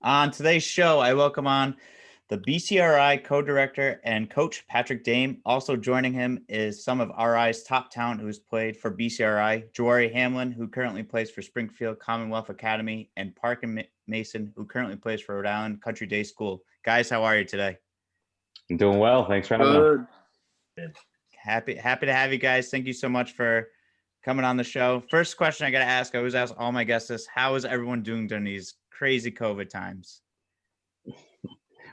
On today's show, I welcome on the BCRI co-director and coach Patrick Dame. Also joining him is some of RI's top talent who's played for BCRI, Jawarie Hamelin, who currently plays for Springfield Commonwealth Academy, and Parker Mason, who currently plays for Rhode Island Country Day School. Guys, how are you today? I'm doing well. Thanks for having me. Good. Happy to have you guys. Thank you so much for coming on the show. First question I got to ask, I always ask all my guests this: how is everyone doing during these crazy COVID times?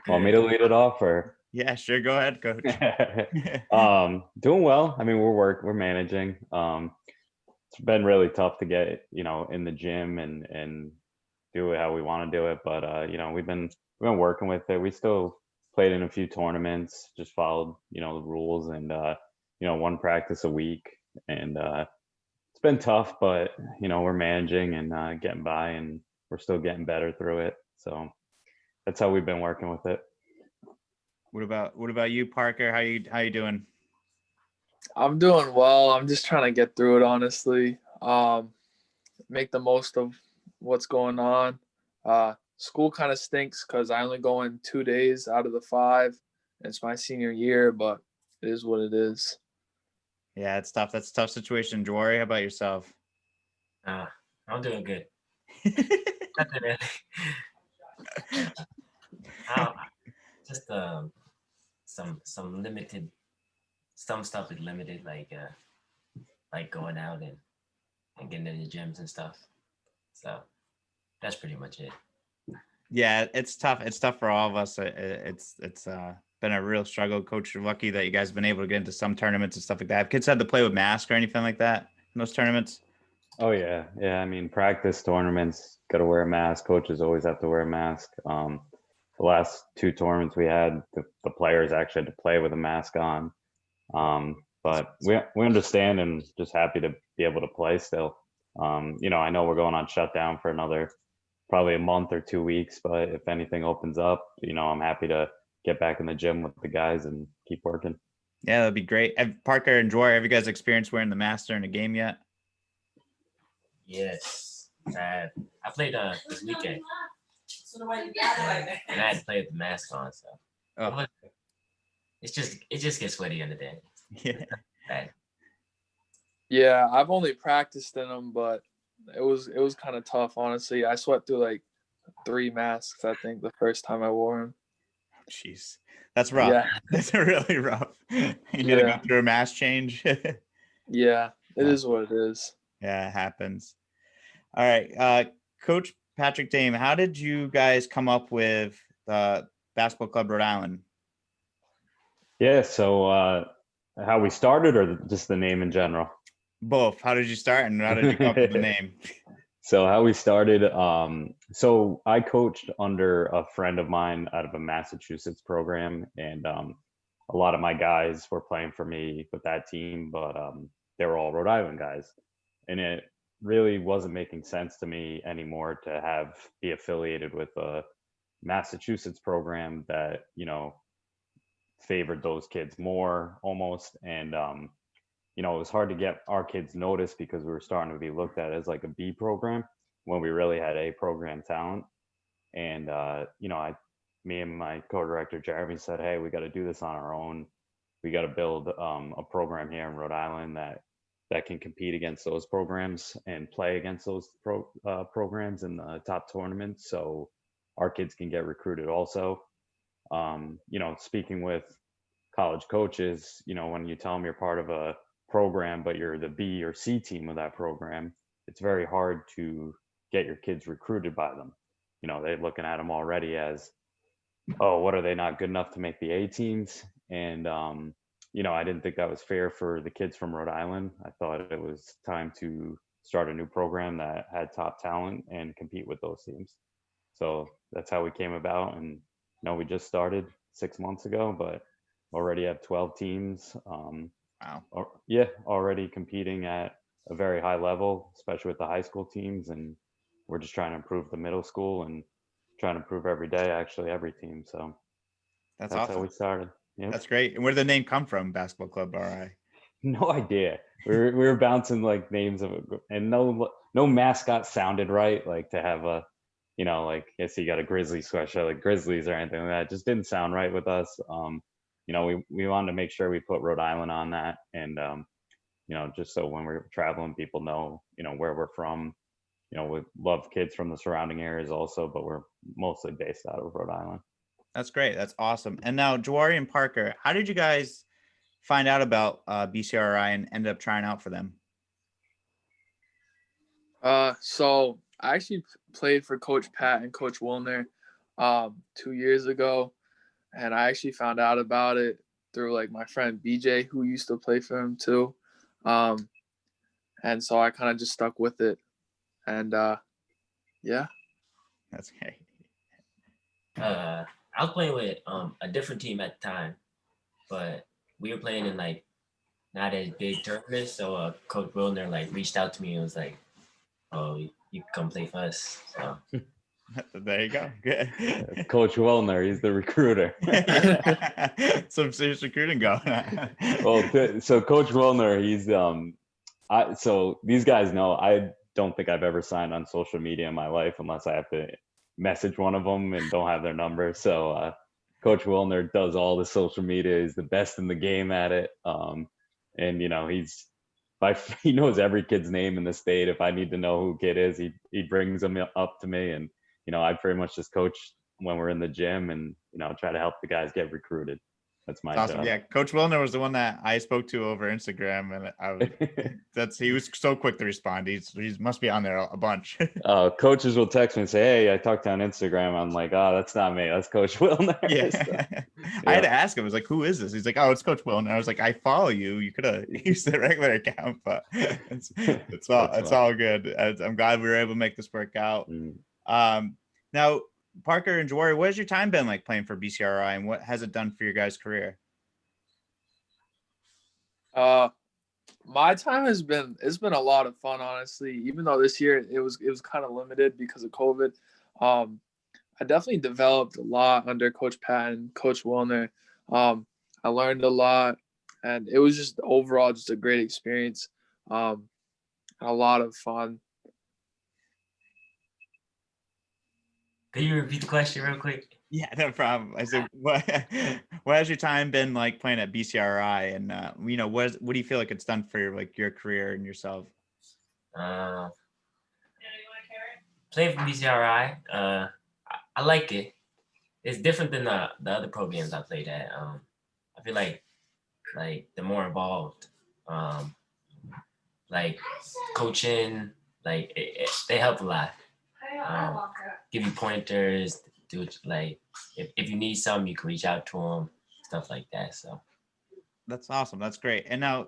Want me to lead it off, or? Yeah, sure. Go ahead, coach. Doing well. I mean, we're managing. It's been really tough to get, in the gym and do it how we want to do it. But we've been working with it. We still played in a few tournaments, just followed, the rules, and one practice a week. And it's been tough, but we're managing and getting by, and we're still getting better through it. So that's how we've been working with it. What about you, Parker? How you doing? I'm doing well. I'm just trying to get through it, honestly. Make the most of what's going on. School kind of stinks because I only go in 2 days out of the 5. It's my senior year, but it is what it is. Yeah, it's tough. That's a tough situation. Jawarie, how about yourself? I'm doing good. Nothing really. Just some limited, some stuff is limited, like going out and getting in the gyms and stuff. So that's pretty much it. Yeah, it's tough. It's tough for all of us. It's been a real struggle. Coach, you're lucky that you guys have been able to get into some tournaments and stuff like that. Have kids had to play with masks or anything like that in those tournaments? Oh yeah. I mean, practice tournaments, got to wear a mask. Coaches always have to wear a mask. The last 2 tournaments we had, the players actually had to play with a mask on. But we understand and just happy to be able to play still. I know we're going on shutdown for another probably a month or 2 weeks, but if anything opens up, I'm happy to get back in the gym with the guys and keep working. Yeah, that'd be great. Parker and Jawarie, have you guys experienced wearing the mask during a game yet? Yes, I played this weekend, and I had to play with the mask on. So it just gets sweaty in the day. Yeah. Bad. Yeah, I've only practiced in them, but it was kind of tough, honestly. I sweat through like 3 masks, I think, the first time I wore them. Jeez, that's rough. Yeah. That's really rough. You gotta go through a mask change. Yeah, it is what it is. Yeah, it happens. All right, Coach Patrick Dame, how did you guys come up with Basketball Club Rhode Island? Yeah, so how we started, or just the name in general? Both. How did you start, and how did you come up with the name? So how we started, so I coached under a friend of mine out of a Massachusetts program, and a lot of my guys were playing for me with that team, but they were all Rhode Island guys, and it really wasn't making sense to me anymore to be affiliated with a Massachusetts program that favored those kids more almost, and it was hard to get our kids noticed because we were starting to be looked at as like a B program when we really had A program talent. And me and my co-director Jeremy said, hey, we got to do this on our own. We got to build a program here in Rhode Island that can compete against those programs and play against those programs in the top tournaments, so our kids can get recruited also. Speaking with college coaches, when you tell them you're part of a program but you're the B or C team of that program, it's very hard to get your kids recruited by them. They're looking at them already as, oh, what, are they not good enough to make the A teams? And I didn't think that was fair for the kids from Rhode Island. I thought it was time to start a new program that had top talent and compete with those teams. So that's how we came about. And we just started 6 months ago, but already have 12 teams. Wow. Already competing at a very high level, especially with the high school teams. And we're just trying to improve the middle school and trying to improve every day, actually, every team. So that's awesome. How we started. Yep. That's great. And where did the name come from, Basketball Club RI? No idea. We were bouncing like names of it, and no mascot sounded right, like to have a like, yes, you got a Grizzlies sweatshirt, like Grizzlies or anything like that. It just didn't sound right with us. We wanted to make sure we put Rhode Island on that, and just so when we're traveling, people know, where we're from. We love kids from the surrounding areas also, but we're mostly based out of Rhode Island. That's great. That's awesome. And now, Jawarie and Parker, how did you guys find out about BCRI and end up trying out for them? So I actually played for Coach Pat and Coach Wilner 2 years ago, and I actually found out about it through like my friend BJ, who used to play for him too. And so I kind of just stuck with it, and yeah. That's great. I was playing with a different team at the time, but we were playing in like not as big tournaments. So Coach Wilner like reached out to me and was like, "Oh, you can come play for us." So There you go. Good. Coach Wilner, he's the recruiter. Some serious recruiting going on. Well, so Coach Wilner, he's so these guys know I don't think I've ever signed on social media in my life unless I have to message one of them and don't have their number. So Coach Wilner does all the social media. He's the best in the game at it. And he knows every kid's name in the state. If I need to know who kid is, he brings them up to me, and I pretty much just coach when we're in the gym and try to help the guys get recruited. That's my awesome. job. Yeah, Coach Wilner was the one that I spoke to over Instagram, and he was so quick to respond. He must be on there a bunch. Coaches will text me and say, "Hey, I talked to you on Instagram." I'm like, "Oh, that's not me. That's Coach Wilner." Yeah. So, I had to ask him. I was like, "Who is this?" He's like, "Oh, it's Coach Wilner." I was like, "I follow you. You could have used the regular account, but it's all good. I'm glad we were able to make this work out." Now, Parker and Jawarie, what has your time been like playing for BCRI, and what has it done for your guys' career? My time it's been a lot of fun, honestly. Even though this year it was kind of limited because of COVID. I definitely developed a lot under Coach Pat and Coach Wilner. I learned a lot, and it was just overall just a great experience. A lot of fun. Can you repeat the question real quick? Yeah, no problem. I said, what has your time been like playing at BCRI, and what do you feel like it's done for like your career and yourself? Playing for BCRI, I like it. It's different than the other programs I played at. I feel like they're more involved. Like coaching, like they help a lot. Give you pointers. Do like if you need something, you can reach out to them, stuff like that. So that's awesome. That's great. And now,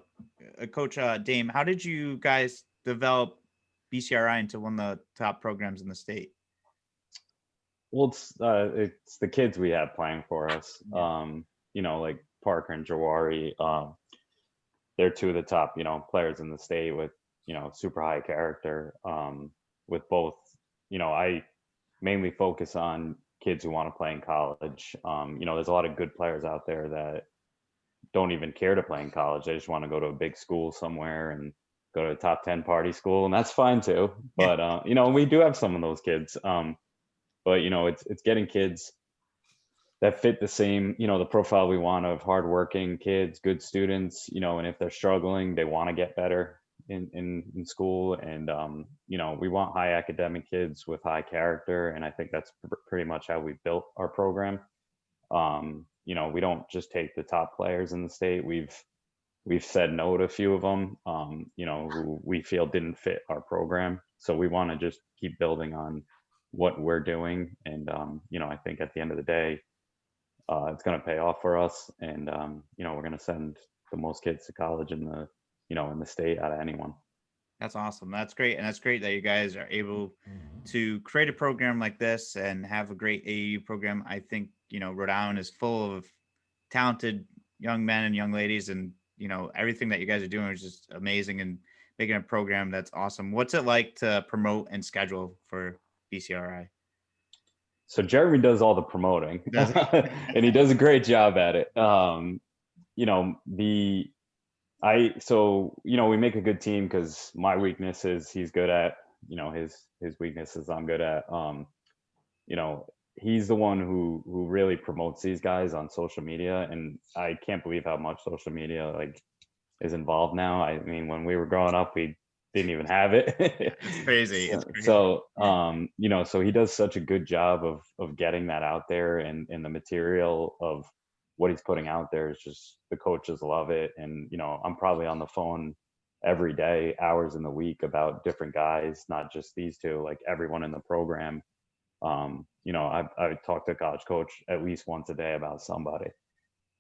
Coach Dame, how did you guys develop BCRI into one of the top programs in the state? Well, it's the kids we have playing for us. Like Parker and Jawarie. They're two of the top, players in the state with, super high character. With both, I mainly focus on kids who want to play in college. There's a lot of good players out there that don't even care to play in college. They just want to go to a big school somewhere and go to a top 10 party school, and that's fine too. But we do have some of those kids. But it's getting kids that fit the same, the profile we want of hardworking kids, good students, and if they're struggling, they want to get better in school. And, we want high academic kids with high character. And I think that's pretty much how we built our program. We don't just take the top players in the state. We've said no to a few of them, who we feel didn't fit our program. So we want to just keep building on what we're doing. And, I think at the end of the day, it's going to pay off for us. And, we're going to send the most kids to college in the, in the state out of anyone. That's awesome. That's great. And that's great that you guys are able to create a program like this and have a great AAU program. I think, Rhode Island is full of talented young men and young ladies, and, everything that you guys are doing is just amazing and making a program that's awesome. What's it like to promote and schedule for BCRI? So Jeremy does all the promoting and he does a great job at it. We make a good team because my weakness is he's good at, his weaknesses I'm good at. he's the one who really promotes these guys on social media, and I can't believe how much social media like is involved now. I mean, when we were growing up, we didn't even have it. It's crazy. It's crazy. So, so he does such a good job of getting that out there, and the material of what he's putting out there is just, the coaches love it. And, I'm probably on the phone every day, hours in the week, about different guys, not just these two, like everyone in the program. I talk to a college coach at least once a day about somebody.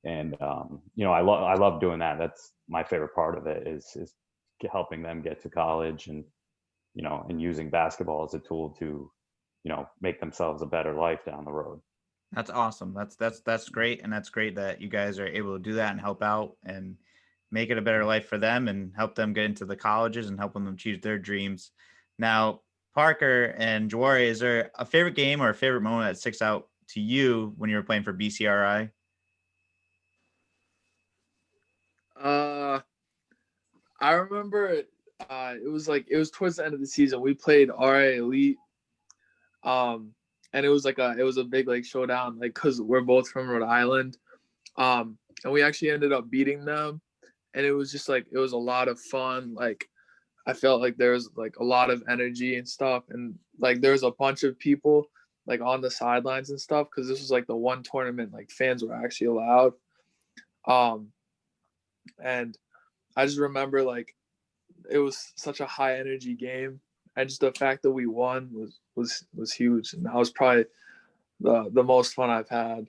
And, I love doing that. That's my favorite part of it, is helping them get to college, and, and using basketball as a tool to, make themselves a better life down the road. That's awesome. That's great. And that's great that you guys are able to do that and help out and make it a better life for them and help them get into the colleges and helping them achieve their dreams. Now, Parker and Jawarie, is there a favorite game or a favorite moment that sticks out to you when you were playing for BCRI? I remember it was towards the end of the season. We played RA Elite. And it was a big like showdown, like, cause we're both from Rhode Island. And we actually ended up beating them. And it was just like, it was a lot of fun. Like, I felt like there was like a lot of energy and stuff. And like, there was a bunch of people like on the sidelines and stuff, cause this was like the one tournament like fans were actually allowed. And I just remember like it was such a high energy game, and just the fact that we won was huge, and that was probably the most fun I've had.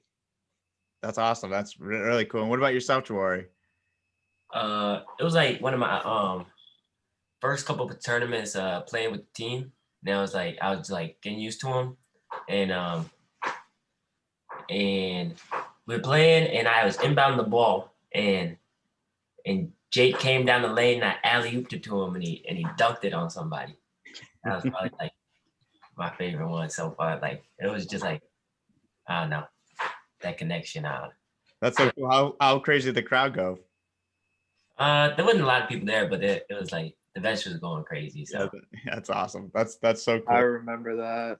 That's awesome. That's really cool. And what about yourself, Jawarie? It was like one of my first couple of tournaments playing with the team. And I was like getting used to them, and we were playing, and I was inbounding the ball, and Jake came down the lane, and I alley-ooped it to him, and he dunked it on somebody. That was probably like my favorite one so far. Like, it was just like, I don't know, that connection. That's so cool. How crazy did the crowd go? There wasn't a lot of people there, but it was like the bench was going crazy. So Yeah, that's awesome. That's so cool. I remember that.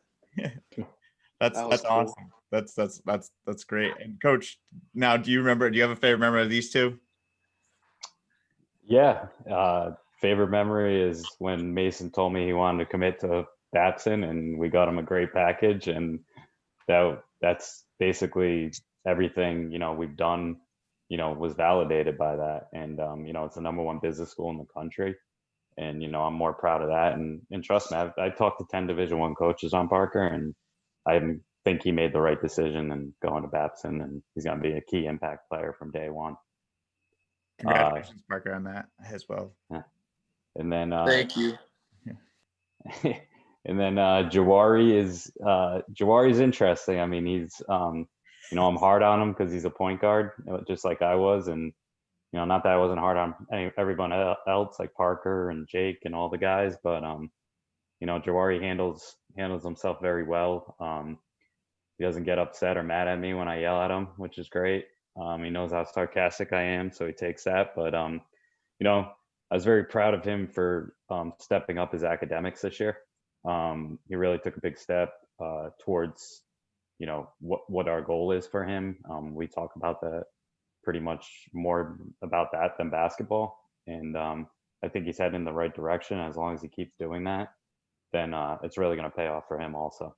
That's cool. awesome. That's great. And Coach, now do you have a favorite memory of these two? Yeah. Favorite memory is when Mason told me he wanted to commit to Babson, and we got him a great package, and that's basically everything we've done was validated by that. And it's the #1 business school in the country, and I'm more proud of that. And trust me, I talked to 10 Division I coaches on Parker, and I think he made the right decision and going to Babson, and he's going to be a key impact player from day one. Congratulations, Parker, on that as well. Yeah. And then Thank you. and then Jawarie's interesting. I mean, he's I'm hard on him because he's a point guard, just like I was. And not that I wasn't hard on everyone else, like Parker and Jake and all the guys, but Jawarie handles himself very well. He doesn't get upset or mad at me when I yell at him, which is great. He knows how sarcastic I am, so he takes that. But I was very proud of him for stepping up his academics this year. He really took a big step towards what our goal is for him. We talk about that pretty much more about that than basketball, and I think he's heading in the right direction. As long as he keeps doing that, then it's really going to pay off for him also.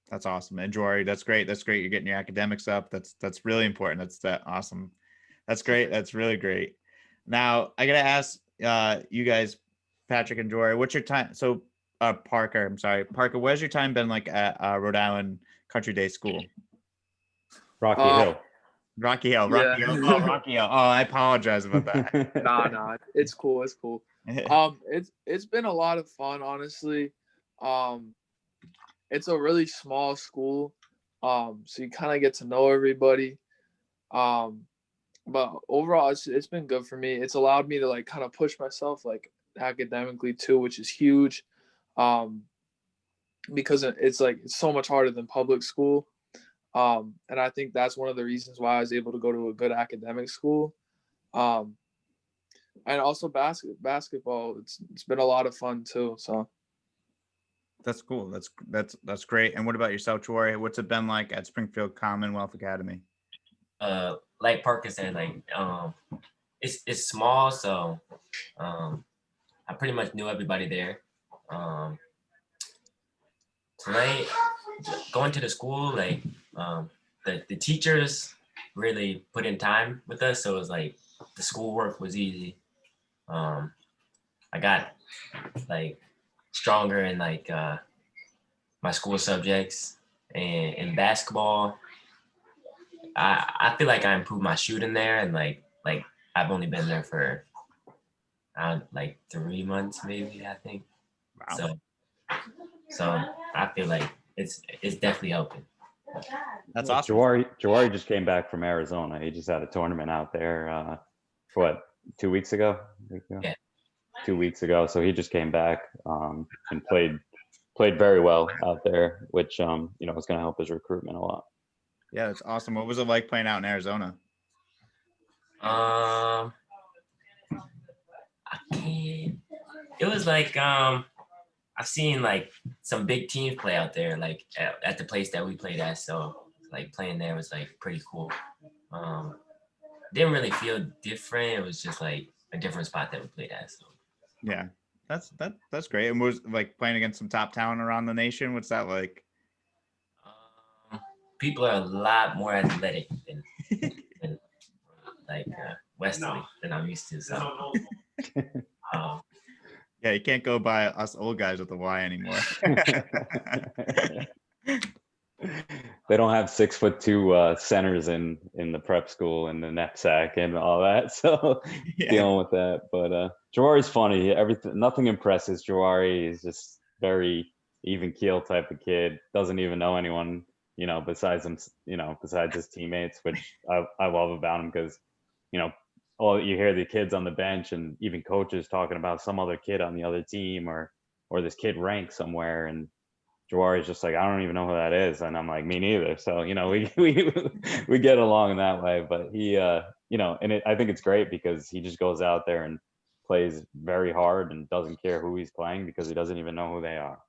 That's awesome. And Jawarie, that's great. That's great. You're getting your academics up. That's really important. That's awesome. That's great. That's really great. Now I gotta ask you guys, Patrick and Jawarie, what's your time? So Parker, I'm sorry. Parker, where's your time been like at Rhode Island Country Day School? Rocky Hill. Rocky Hill. Yeah. Oh, Rocky Hill. Oh, I apologize about that. Nah, it's cool. It's cool. It's been a lot of fun, honestly. It's a really small school, so you kind of get to know everybody. But overall, it's been good for me. It's allowed me to like kind of push myself like academically too, which is huge. Because it's so much harder than public school. And I think that's one of the reasons why I was able to go to a good academic school. And also basketball, it's been a lot of fun too. So That's cool. That's great. And what about yourself, Jawarie? What's it been like at Springfield Commonwealth Academy? Like Parker said, like it's small, so I pretty much knew everybody there. Tonight, going to the school, like the teachers really put in time with us, so it was like the schoolwork was easy. I got like stronger in like my school subjects, and in basketball, I feel like I improved my shooting there, and like I've only been there for like 3 months maybe, I think. Wow. So I feel like it's definitely helping. That's Well, awesome. Jawarie just came back from Arizona. He just had a tournament out there. What, 2 weeks ago? Yeah. 2 weeks ago. So he just came back and played very well out there, which is going to help his recruitment a lot. Yeah, that's awesome. What was it like playing out in Arizona? I can't. It was like I've seen like some big teams play out there, like at the place that we played at. So like playing there was like pretty cool. Didn't really feel different. It was just like a different spot that we played at. So Yeah, that's great. And was like playing against some top talent around the nation. What's that like? people are a lot more athletic than like Westerly than I'm used to. So Yeah, you can't go by us old guys with the Y anymore. They don't have 6'2" centers in the prep school and the knapsack and all that, so Yeah. dealing with that. But Jawarie's funny. Nothing impresses Jawarie. He's just very even keel type of kid. Doesn't even know anyone, besides him, besides his teammates, which I love about him because, all you hear the kids on the bench and even coaches talking about some other kid on the other team or this kid ranked somewhere, and Jawarie's just like, I don't even know who that is, and I'm like, me neither. So we get along in that way. But he I think it's great because he just goes out there and plays very hard and doesn't care who he's playing because he doesn't even know who they are.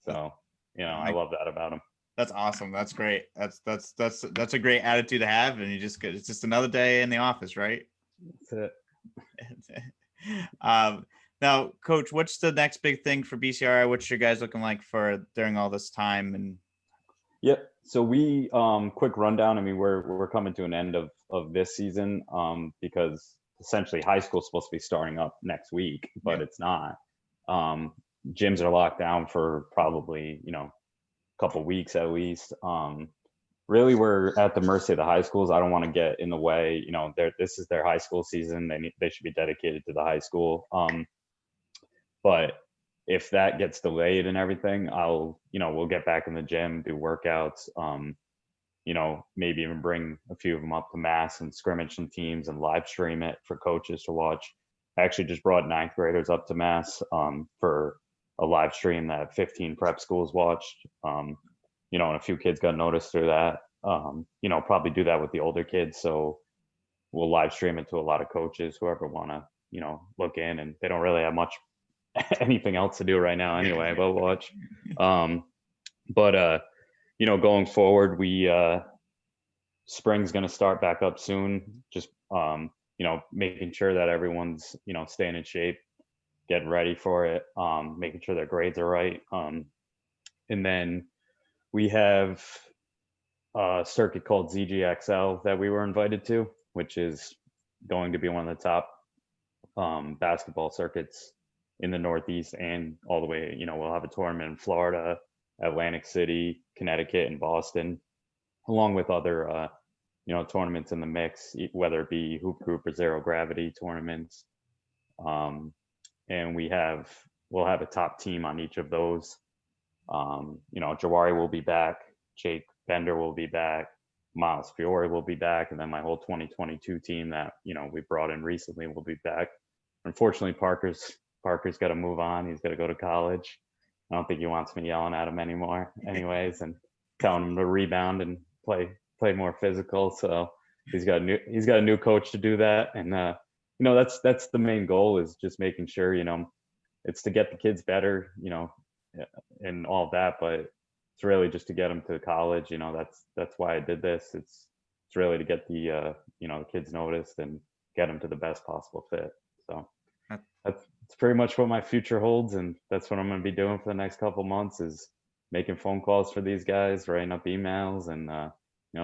So I love that about him. That's awesome. That's great. That's a great attitude to have, and it's just another day in the office, right? That's it. Now, Coach, what's the next big thing for BCRI? What's your guys looking like for during all this time? And Yep. So we quick rundown. I mean, we're coming to an end of this season because essentially high school is supposed to be starting up next week, but it's not. Gyms are locked down for probably a couple weeks at least. Really, we're at the mercy of the high schools. I don't want to get in the way. This is their high school season. They should be dedicated to the high school. But if that gets delayed and everything, we'll get back in the gym, do workouts, maybe even bring a few of them up to Mass and scrimmage some teams and live stream it for coaches to watch. I actually just brought 9th graders up to Mass for a live stream that 15 prep schools watched. And a few kids got noticed through that. Probably do that with the older kids. So we'll live stream it to a lot of coaches, whoever want to, look in, and they don't really have much anything else to do right now anyway, but watch. Going forward, spring's going to start back up soon. Just, making sure that everyone's, staying in shape, getting ready for it, making sure their grades are right. And then we have a circuit called ZGXL that we were invited to, which is going to be one of the top basketball circuits in the Northeast and all the way, we'll have a tournament in Florida, Atlantic City, Connecticut, and Boston, along with other, tournaments in the mix, whether it be hoop group or zero gravity tournaments. And we'll have a top team on each of those. Jawarie will be back, Jake Bender will be back, Miles Fiore will be back, and then my whole 2022 team that, we brought in recently will be back. Unfortunately, Parker's got to move on. He's got to go to college. I don't think he wants me yelling at him anymore anyways, and telling him to rebound and play more physical. So he's got a new coach to do that. And, that's the main goal, is just making sure, it's to get the kids better, and all that, but it's really just to get them to college. You know, that's why I did this. It's really to get the the kids noticed and get them to the best possible fit. So that's pretty much what my future holds, and that's what I'm going to be doing for the next couple months is making phone calls for these guys, writing up emails, and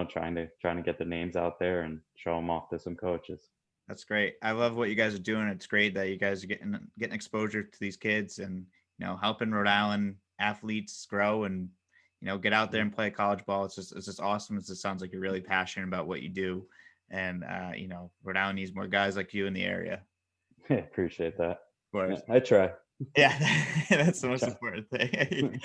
trying to get the names out there and show them off to some coaches. That's great. I love what you guys are doing. It's great that you guys are getting exposure to these kids and helping Rhode Island athletes grow and get out there and play college ball. It's just awesome. It just sounds like you're really passionate about what you do, and Rhode Island needs more guys like you in the area. Yeah, appreciate that. Of course. Yeah, I try. Yeah, that's the most important thing.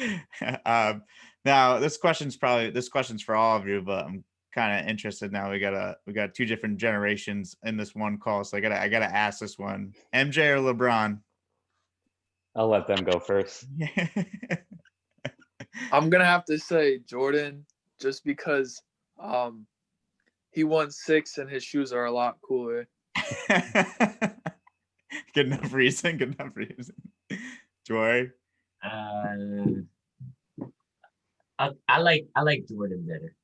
Now this question's for all of you, but I'm kind of interested now. We got two different generations in this one call, so I gotta ask this one: MJ or LeBron? I'll let them go first. I'm gonna have to say Jordan, just because he won 6 and his shoes are a lot cooler. Good enough reason. Jawarie? I like Jordan better.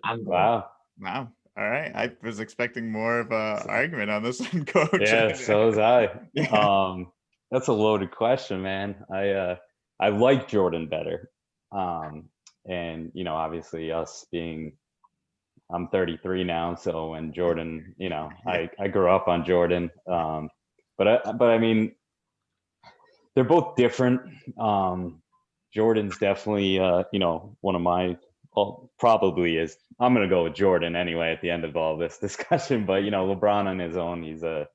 I'm going. Wow. All right. I was expecting more of a argument on this one, Coach. Yeah, so was I. Yeah. That's a loaded question, man. I like Jordan better. And obviously us being, I'm 33 now, so when Jordan, I grew up on Jordan. But I mean, they're both different. Jordan's definitely, one of my, probably is, I'm going to go with Jordan anyway at the end of all this discussion. But, LeBron on his own, he's a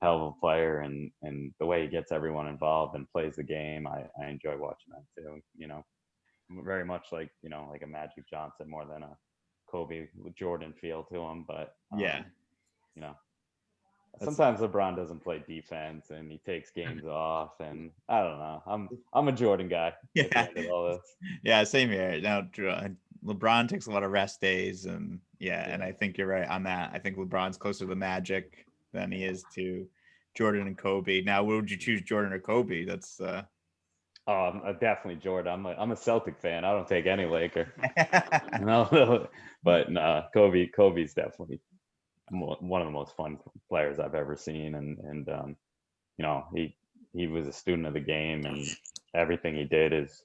hell of a player. And the way he gets everyone involved and plays the game, I enjoy watching that too. Very much like, like a Magic Johnson more than a Kobe Jordan feel to him. But, yeah. Sometimes LeBron doesn't play defense and he takes games off, and I don't know. I'm a Jordan guy. Yeah. All this. Yeah, same here. Now LeBron takes a lot of rest days, and and I think you're right on that. I think LeBron's closer to Magic than he is to Jordan and Kobe. Now, would you choose Jordan or Kobe? That's definitely Jordan. I'm a Celtic fan. I don't take any Laker. No, but Kobe's definitely one of the most fun players I've ever seen, and he was a student of the game, and everything he did his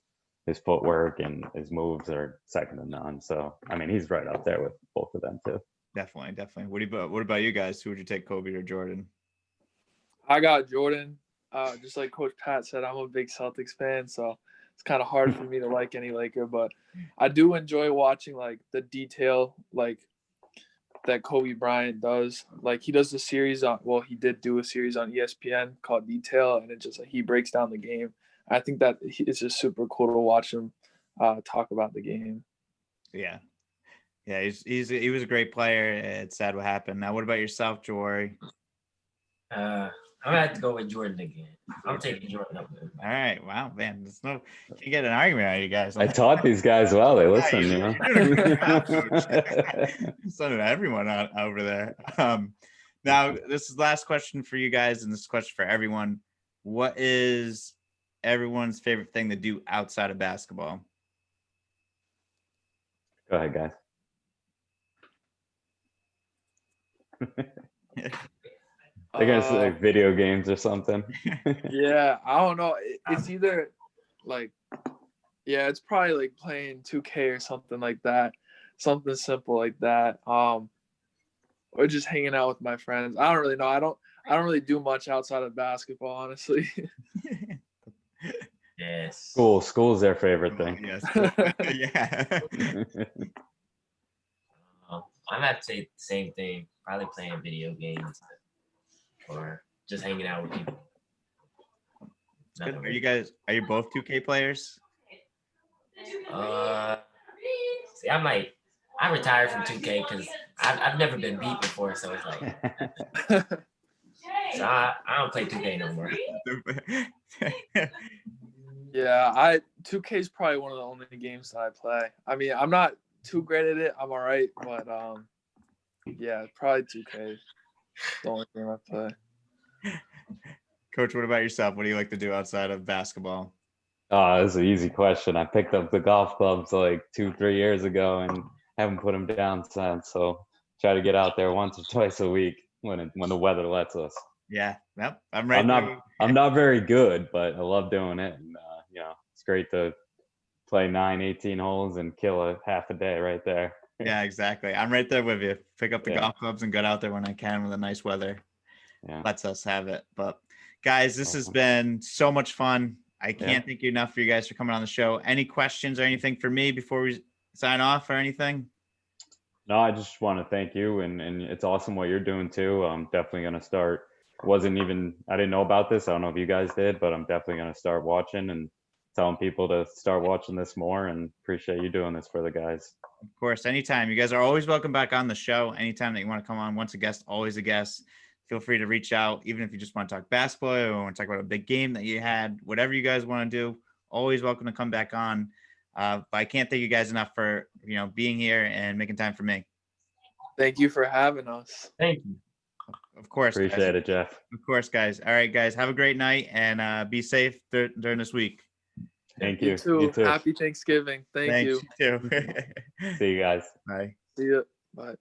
footwork and his moves are second to none. So I mean, he's right up there with both of them too. Definitely. What about you guys? Who would you take, Kobe or Jordan? I got Jordan. Just like Coach Pat said, I'm a big Celtics fan, so it's kind of hard for me to like any Laker, but I do enjoy watching like the detail that Kobe Bryant does. Like he does the series he did do a series on ESPN called Detail, and it just he breaks down the game. I think that it's just super cool to watch him talk about the game. Yeah, he was a great player. It's sad what happened. Now, what about yourself, Jawarie? I'm gonna have to go with Jordan again. I'm taking Jordan up there. All right. Wow, man. You can get an argument out of you guys. I taught these guys well. They listen, You're doing a good job, Coach. Sending everyone out over there. Now, this is the last question for you guys, and this is a question for everyone. What is everyone's favorite thing to do outside of basketball? Go ahead, guys. They're gonna say like video games or something. Yeah, I don't know. It's either it's probably like playing 2K or something like that, something simple like that. Or just hanging out with my friends. I don't really know. I don't really do much outside of basketball, honestly. Yes. School's their favorite thing. Yes. Yeah. I'm gonna say the same thing. Probably playing video games or just hanging out with people. Are you both 2K players? See, I retired from 2K because I've never been beat before, so it's like so I don't play 2K no more. Yeah, 2K is probably one of the only games that I play. I mean, I'm not too great at it. I'm all right, but probably 2K. The only game I play. Coach, what about yourself? What do you like to do outside of basketball? That's an easy question. I picked up the golf clubs like 2, 3 years ago and haven't put them down since. So try to get out there once or twice a week when the weather lets us. Yeah, yep, I'm right there. I'm not very good, but I love doing it. And it's great to play 18 holes and kill a half a day right there. Yeah, exactly. I'm right there with you. Pick up the Yeah. golf clubs and get out there when I can with the nice weather. Yeah. Lets us have it. But guys, this has Awesome. been so much fun. I can't thank you enough for you guys for coming on the show. Any questions or anything for me before we sign off or anything? No, I just want to thank you, and it's awesome what you're doing too. I'm definitely gonna start. I didn't know about this. I don't know if you guys did, but I'm definitely gonna start watching and telling people to start watching this more. And appreciate you doing this for the guys. Of course, anytime. You guys are always welcome back on the show. Anytime that you want to come on, once a guest, always a guest. Feel free to reach out, even if you just want to talk basketball or want to talk about a big game that you had, whatever you guys want to do. Always welcome to come back on. But I can't thank you guys enough for being here and making time for me. Thank you for having us. Thank you. Of course, Appreciate guys. it, Jeff. Of course, guys. All right, guys. Have a great night and be safe during this week. Thank you. You too. Happy Thanksgiving. Thank Thanks, you. you too. See you guys. Bye. See ya. Bye.